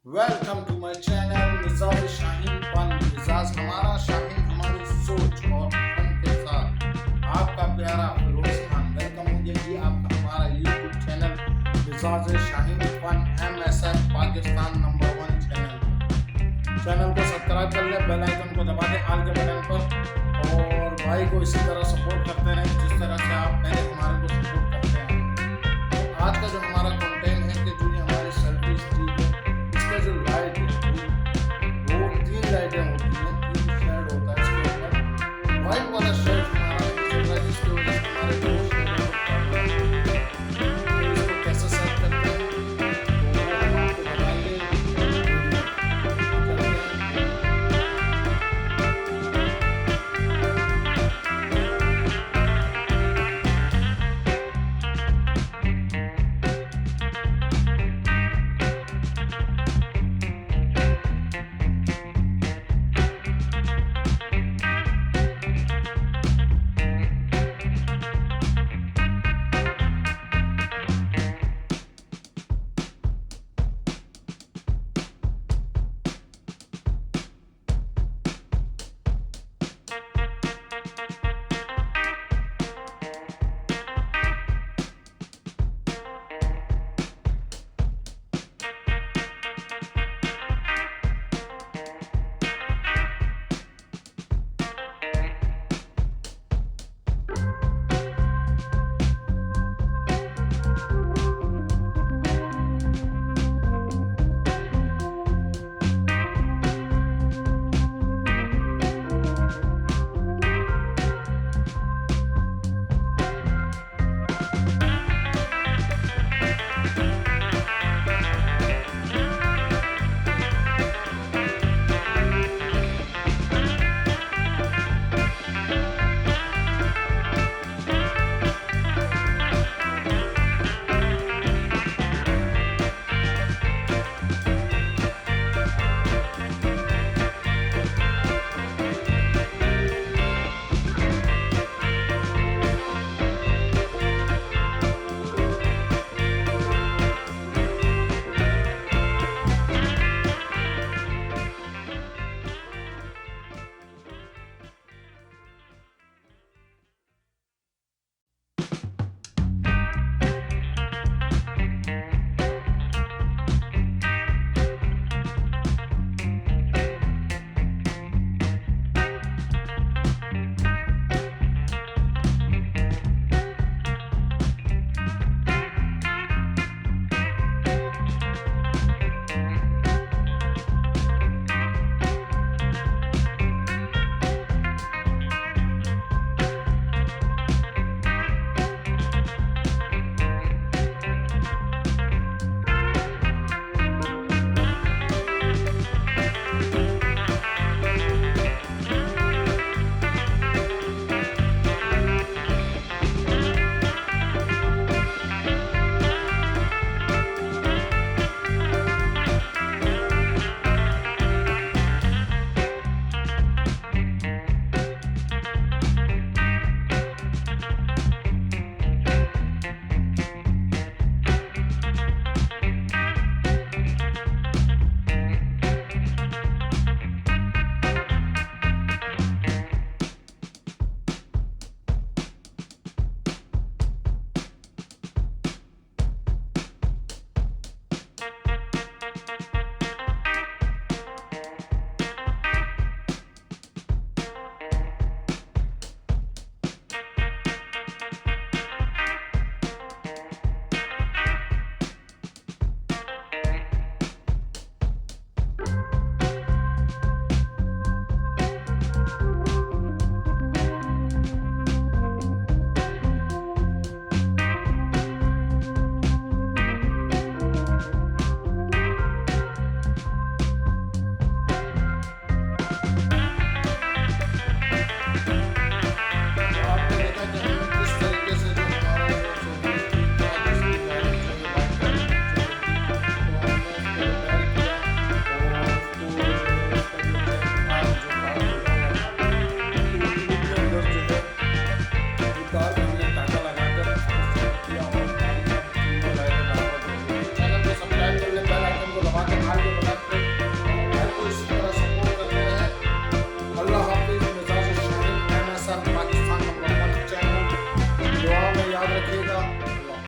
Welcome to my channel Mizaj Shaheen fun. मिजाज हमारा, शाहीन हमारी सोच और फन के साथ आपका प्यारा फिरोज खान वेलकम हो गया जी आपका हमारा YouTube channel Mizaj Shaheen fun MSF Pakistan number 1 channel को सब्सक्राइब कर ले, बेल आइकन को दबा दे आल के बटन पर, और भाई को इसी तरह सपोर्ट करते रहें जिस तरह से आप पहले हमारे को सपोर्ट करते हैं। आज का जो हमारा